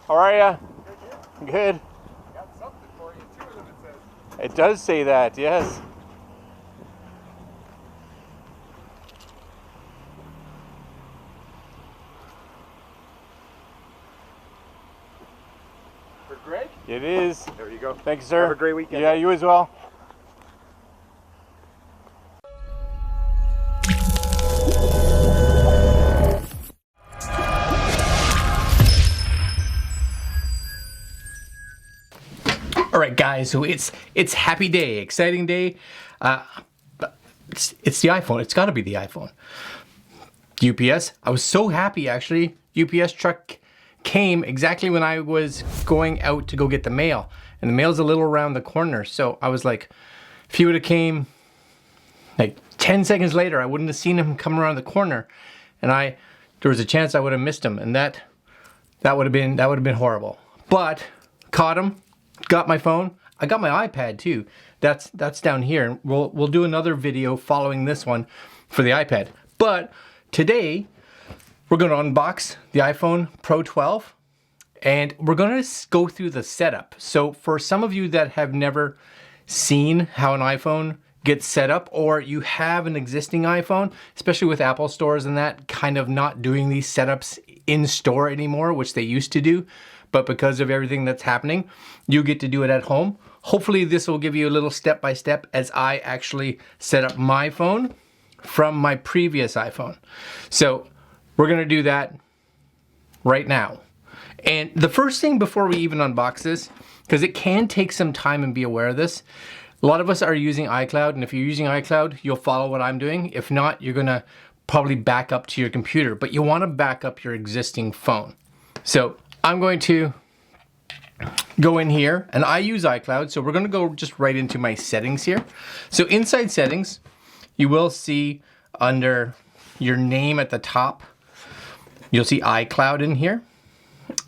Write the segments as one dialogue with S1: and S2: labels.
S1: How are ya? Good.
S2: Got something for you, two of them it says.
S1: It does say that, yes.
S2: For Greg?
S1: It is.
S2: There you go.
S1: Thank you, sir.
S2: Have a great weekend.
S1: Yeah, you as well. All right, guys, so it's happy day, exciting day. It's the iPhone. It's got to be the iPhone. UPS. I was so happy, actually. UPS truck came exactly when I was going out to go get the mail. And the mail's a little around the corner. So I was like, if he would have came like 10 seconds later, I wouldn't have seen him come around the corner. And there was a chance I would have missed him. And that would have been horrible. But caught him. Got my phone. I got my iPad too. That's down here. We'll do another video following this one for the iPad. But today we're going to unbox the iPhone Pro 12 and we're going to go through the setup. So for some of you that have never seen how an iPhone gets set up, or you have an existing iPhone, especially with Apple stores and that kind of not doing these setups in store anymore, which they used to do. But because of everything that's happening, you get to do it at home. Hopefully this will give you a little step-by-step as I actually set up my phone from my previous iPhone. So we're gonna do that right now. And the first thing before we even unbox this, because it can take some time and be aware of this, a lot of us are using iCloud, and if you're using iCloud, you'll follow what I'm doing. If not, you're gonna probably back up to your computer, but you wanna back up your existing phone. So I'm going to go in here, and I use iCloud, so we're gonna go just right into my settings here. So inside settings, you will see under your name at the top, you'll see iCloud in here.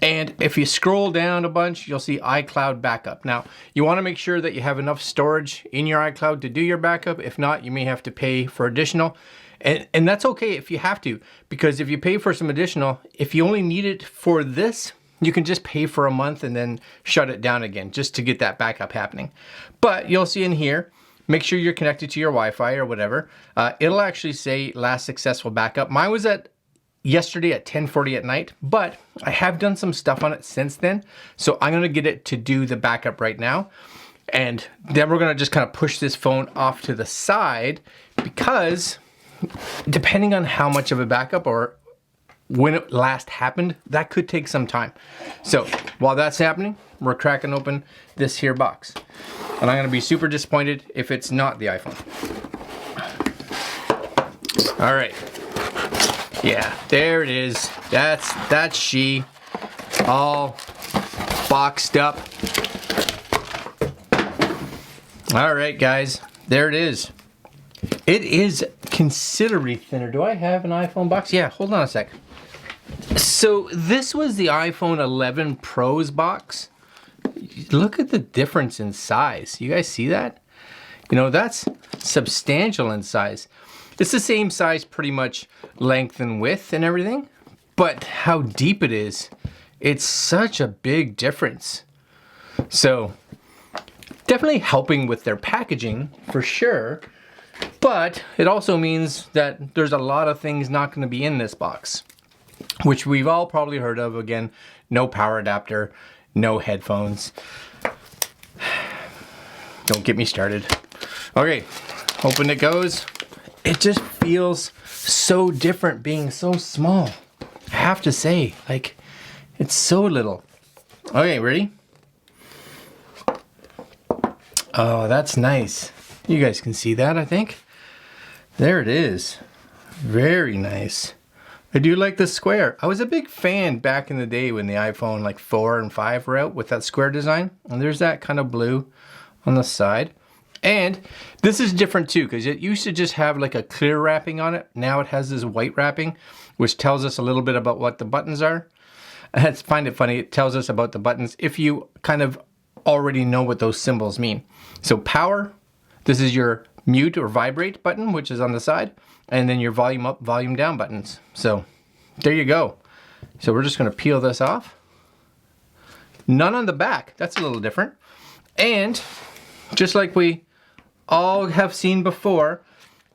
S1: And if you scroll down a bunch, you'll see iCloud backup. Now, you wanna make sure that you have enough storage in your iCloud to do your backup. If not, you may have to pay for additional. And that's okay if you have to, because if you pay for some additional, if you only need it for this, you can just pay for a month and then shut it down again just to get that backup happening. But you'll see in here, make sure you're connected to your Wi-Fi or whatever. It'll actually say last successful backup. Mine was yesterday at 10:40 at night, but I have done some stuff on it since then. So I'm gonna get it to do the backup right now. And then we're gonna just kind of push this phone off to the side, because depending on how much of a backup or when it last happened, that could take some time. So while that's happening, we're cracking open this here box. And I'm gonna be super disappointed if it's not the iPhone. All right. Yeah, there it is. That's she, all boxed up. All right, guys, there it is. It is considerably thinner. Do I have an iPhone box? Yeah, hold on a sec. So this was the iPhone 11 Pro's box. Look at the difference in size. You guys see that? You know, that's substantial in size. It's the same size, pretty much length and width and everything, but how deep it is, it's such a big difference. So definitely helping with their packaging for sure, but it also means that there's a lot of things not going to be in this box, which we've all probably heard of. Again, no power adapter, no headphones. Don't get me started. Okay, open it goes. It just feels so different being so small. I have to say, like, it's so little. Okay, ready? Oh, that's nice. You guys can see that, I think. There it is. Very nice. I do like the square. I was a big fan back in the day when the iPhone like 4 and 5 were out with that square design. And there's that kind of blue on the side. And this is different too, because it used to just have like a clear wrapping on it. Now it has this white wrapping, which tells us a little bit about what the buttons are. I find it funny, it tells us about the buttons if you kind of already know what those symbols mean. So power, this is your mute or vibrate button, which is on the side, and then your volume up, volume down buttons. So there you go. So we're just gonna peel this off. None on the back. That's a little different. And just like we all have seen before,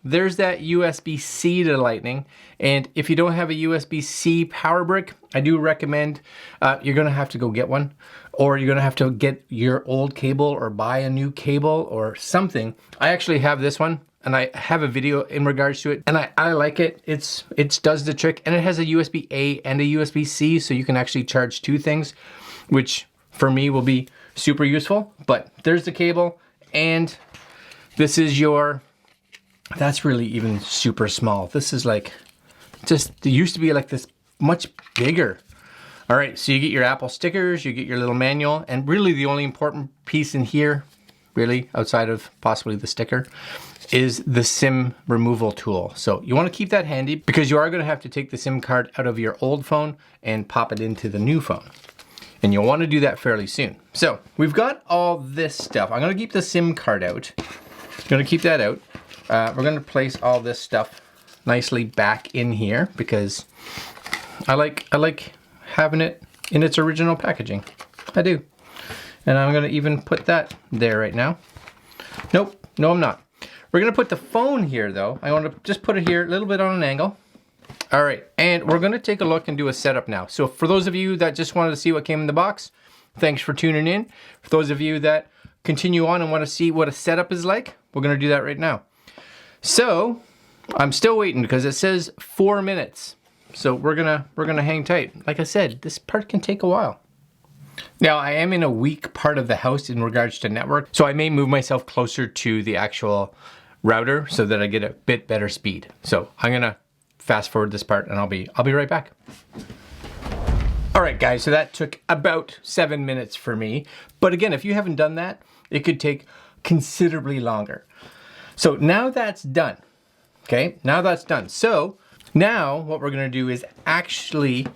S1: there's that USB-C to Lightning. And if you don't have a USB-C power brick, I do recommend you're gonna have to go get one, or you're gonna have to get your old cable or buy a new cable or something. I actually have this one, and I have a video in regards to it, and I like it. It does the trick, and it has a USB-A and a USB-C, so you can actually charge two things, which for me will be super useful. But there's the cable, and this is your, that's really even super small. This is like, just, it used to be like this much bigger. All right, so you get your Apple stickers, you get your little manual, and really the only important piece in here, really, outside of possibly the sticker, is the SIM removal tool. So you want to keep that handy because you are going to have to take the SIM card out of your old phone and pop it into the new phone. And you'll want to do that fairly soon. So we've got all this stuff. I'm going to keep the SIM card out. I'm going to keep that out. We're going to place all this stuff nicely back in here because I like having it in its original packaging. I do. And I'm going to even put that there right now. Nope, no I'm not. We're gonna put the phone here though. I wanna just put it here a little bit on an angle. All right, and we're gonna take a look and do a setup now. So for those of you that just wanted to see what came in the box, thanks for tuning in. For those of you that continue on and wanna see what a setup is like, we're gonna do that right now. So, I'm still waiting because it says 4 minutes. So we're gonna hang tight. Like I said, this part can take a while. Now I am in a weak part of the house in regards to network, so I may move myself closer to the actual router so that I get a bit better speed. So I'm gonna fast forward this part and I'll be right back. All right guys, so that took about 7 minutes for me. But again, if you haven't done that, it could take considerably longer. So now that's done, okay? Now that's done. So now what we're gonna do is actually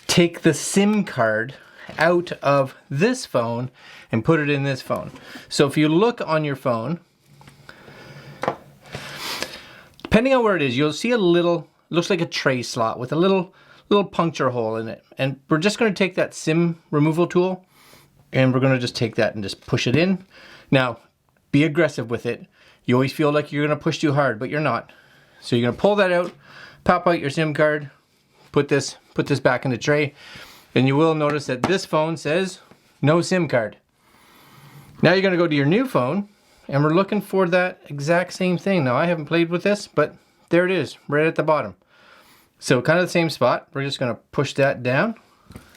S1: take the SIM card out of this phone and put it in this phone. So if you look on your phone, depending on where it is, you'll see a little, looks like a tray slot with a little puncture hole in it. And we're just gonna take that SIM removal tool and we're gonna just take that and just push it in. Now, be aggressive with it. You always feel like you're gonna push too hard, but you're not. So you're gonna pull that out, pop out your SIM card, put this back in the tray, and you will notice that this phone says no SIM card. Now you're gonna go to your new phone, and we're looking for that exact same thing. Now I haven't played with this, but there it is, right at the bottom. So kind of the same spot. We're just gonna push that down.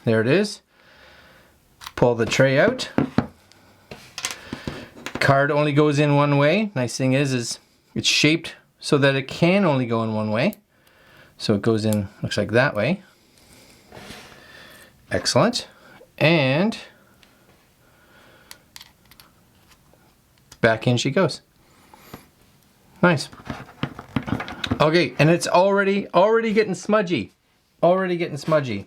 S1: There it is. Pull the tray out. Card only goes in one way. Nice thing is it's shaped so that it can only go in one way. So it goes in, looks like that way. Excellent. And back in she goes. Nice. Okay, and it's already getting smudgy. Already getting smudgy.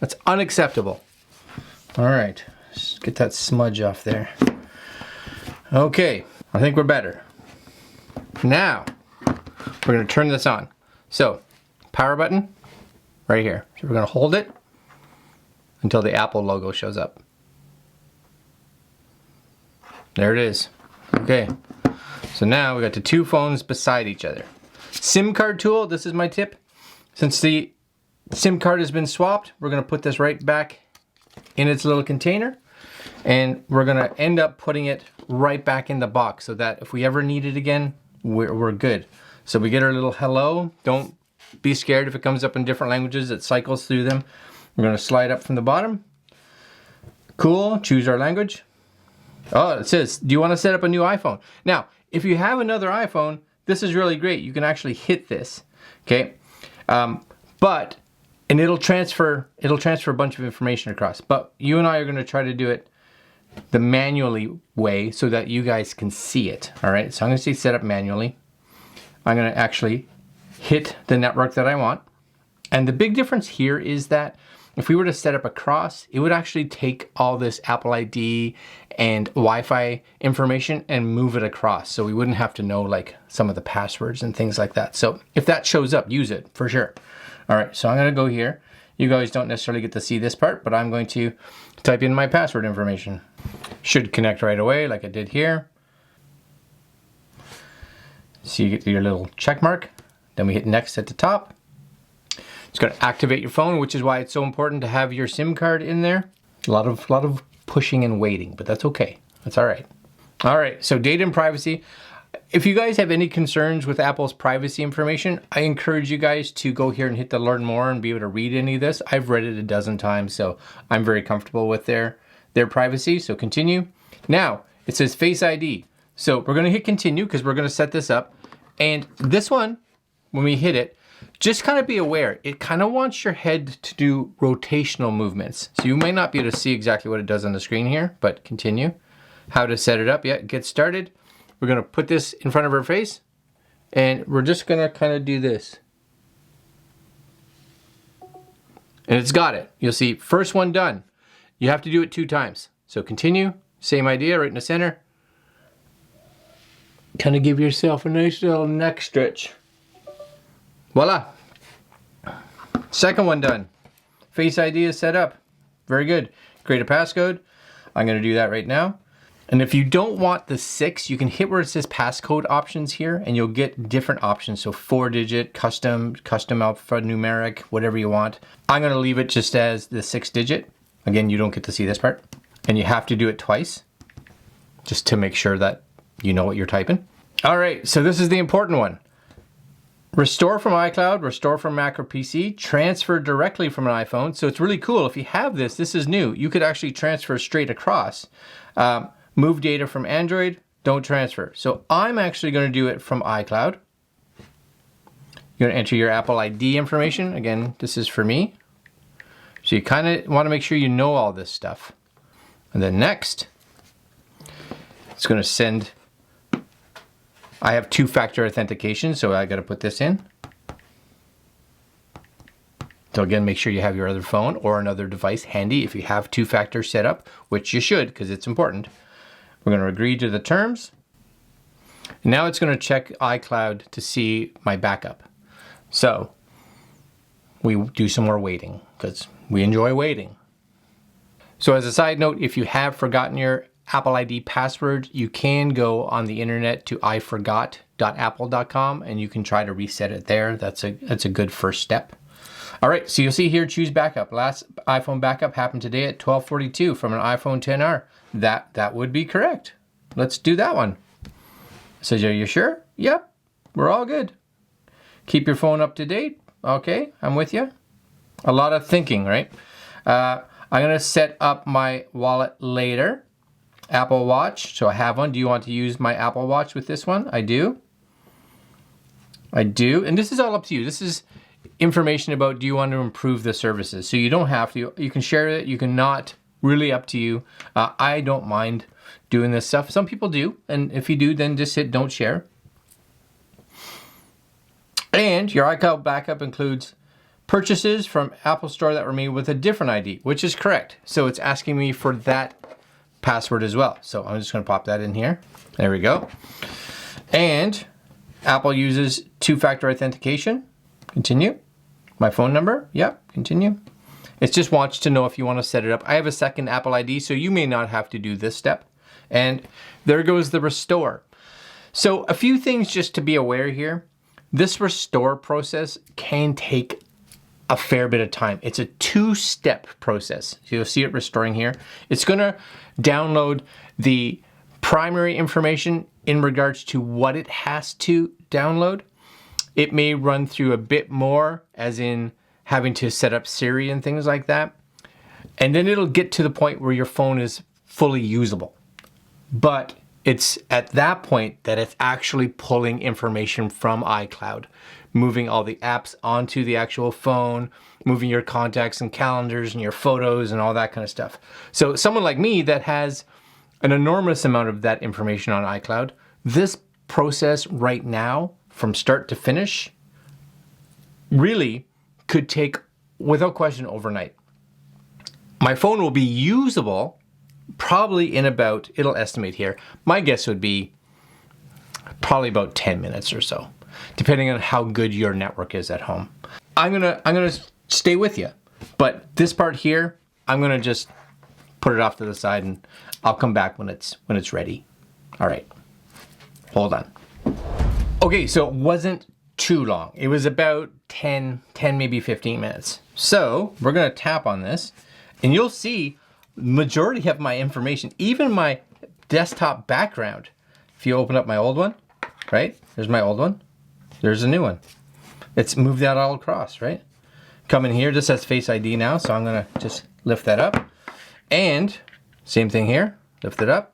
S1: That's unacceptable. All right, just get that smudge off there. Okay, I think we're better. Now, we're gonna turn this on. So, power button, right here. So we're gonna hold it until the Apple logo shows up. There it is. Okay, so now we got the two phones beside each other. SIM card tool, this is my tip. Since the SIM card has been swapped, we're gonna put this right back in its little container, and we're gonna end up putting it right back in the box so that if we ever need it again, we're good. So we get our little hello. Don't be scared if it comes up in different languages, it cycles through them. We're gonna slide up from the bottom. Cool, choose our language. Oh, it says, do you wanna set up a new iPhone? Now, if you have another iPhone, this is really great. You can actually hit this, okay? And it'll transfer a bunch of information across. But you and I are gonna try to do it the manually way so that you guys can see it, all right? So I'm gonna say set up manually. I'm gonna actually hit the network that I want. And the big difference here is that if we were to set up across, it would actually take all this Apple ID and Wi-Fi information and move it across. So we wouldn't have to know like some of the passwords and things like that. So if that shows up, use it for sure. All right, so I'm gonna go here You guys don't necessarily get to see this part, but I'm going to type in my password information. Should connect right away like I did here. So you get your little check mark. Then we hit next at the top. It's going to activate your phone, which is why it's so important to have your SIM card in there. A lot of pushing and waiting, but that's okay. That's all right. All right, so data and privacy. If you guys have any concerns with Apple's privacy information, I encourage you guys to go here and hit the learn more and be able to read any of this. I've read it a dozen times, so I'm very comfortable with their privacy. So continue. Now, it says Face ID. So we're gonna hit continue because we're gonna set this up. And this one, when we hit it, just kind of be aware, it kind of wants your head to do rotational movements. So you may not be able to see exactly what it does on the screen here, but continue. How to set it up, yeah, get started. We're gonna put this in front of our face and we're just gonna kind of do this. And it's got it. You'll see first one done. You have to do it 2 times. So continue, same idea right in the center. Kind of give yourself a nice little neck stretch. Voila. Second one done. Face ID is set up. Very good. Create a passcode. I'm gonna do that right now. And if you don't want the 6, you can hit where it says passcode options here and you'll get different options. So 4-digit, custom alphanumeric, whatever you want. I'm gonna leave it just as the 6-digit. Again, you don't get to see this part. And you have to do it twice just to make sure that you know what you're typing. All right, so this is the important one. Restore from iCloud, restore from Mac or PC, transfer directly from an iPhone. So it's really cool. If you have this, this is new. You could actually transfer straight across. Move data from Android, don't transfer. So I'm actually gonna do it from iCloud. You're gonna enter your Apple ID information. Again, this is for me. So you kind of wanna make sure you know all this stuff. And then next, it's gonna send, I have 2-factor authentication, so I gotta put this in. So again, make sure you have your other phone or another device handy if you have 2-factor set up, which you should because it's important. We're going to agree to the terms. And now it's going to check iCloud to see my backup. So we do some more waiting because we enjoy waiting. So as a side note, if you have forgotten your Apple ID password, you can go on the internet to iforgot.apple.com and you can try to reset it there. That's a good first step. All right, so you'll see here, choose backup. Last iPhone backup happened today at 12:42 from an iPhone XR. That would be correct. Let's do that one. Says, are you sure? Yep, we're all good. Keep your phone up to date. Okay, I'm with you. A lot of thinking, right? I'm gonna set up my wallet later. Apple Watch, so I have one. Do you want to use my Apple Watch with this one? I do. I do, and this is all up to you. This is information about do you want to improve the services. So you don't have to. You can share it, you can not. Really up to you. I don't mind doing this stuff. Some people do, and if you do, then just hit don't share. And your iCloud backup includes purchases from Apple Store that were made with a different ID, which is correct. So it's asking me for that password as well. So I'm just gonna pop that in here. There we go. And Apple uses 2-factor authentication. Continue. My phone number, yep, continue. It just wants to know if you want to set it up. I have a second Apple ID, so you may not have to do this step. And there goes the restore. So a few things just to be aware here. This restore process can take a fair bit of time. It's a 2-step process. You'll see it restoring here. It's gonna download the primary information in regards to what it has to download. It may run through a bit more, as in having to set up Siri and things like that. And then it'll get to the point where your phone is fully usable. But it's at that point that it's actually pulling information from iCloud, moving all the apps onto the actual phone, moving your contacts and calendars and your photos and all that kind of stuff. So someone like me that has an enormous amount of that information on iCloud, this process right now, from start to finish, really could take, without question, overnight. My phone will be usable probably in about, it'll estimate here, my guess would be probably about 10 minutes or so, depending on how good your network is at home. I'm gonna stay with you. But this part here, I'm gonna just put it off to the side and I'll come back when it's ready. All right, hold on. Okay, so it wasn't too long. It was about 10, maybe 15 minutes. So we're gonna tap on this and you'll see majority of my information, even my desktop background. If you open up my old one, right? There's my old one. There's a new one. It's moved that all across, right? Come in here, this says Face ID now, so I'm gonna just lift that up. And same thing here, lift it up.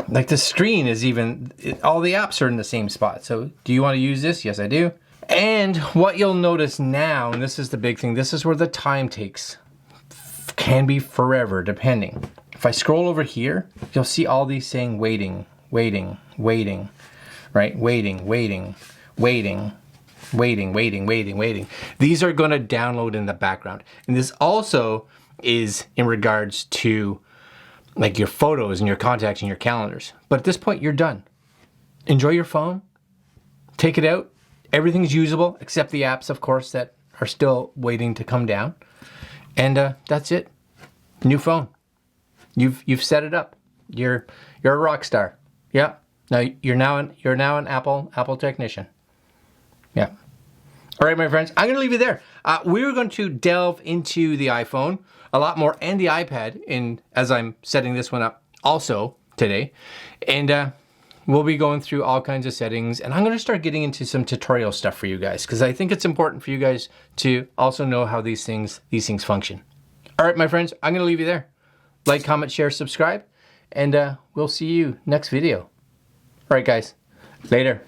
S1: Like the screen is even, all the apps are in the same spot. So do you wanna use this? Yes, I do. And what you'll notice now, and this is the big thing, this is where the time takes. Can be forever, depending. If I scroll over here, you'll see all these saying waiting, waiting, waiting, right? Waiting, waiting, waiting, waiting, waiting, waiting, waiting. These are gonna download in the background. And this also is in regards to like your photos and your contacts and your calendars. But at this point, you're done. Enjoy your phone, take it out. Everything's usable except the apps, of course, that are still waiting to come down. And that's it. New phone. You've set it up. You're a rock star. Yeah. Now you're now an Apple technician. Yeah. All right, my friends, I'm gonna leave you there. We're going to delve into the iPhone a lot more and the iPad as I'm setting this one up also today. And we'll be going through all kinds of settings, and I'm gonna start getting into some tutorial stuff for you guys, because I think it's important for you guys to also know how these things function. All right, my friends, I'm gonna leave you there. Like, comment, share, subscribe, and we'll see you next video. All right, guys, later.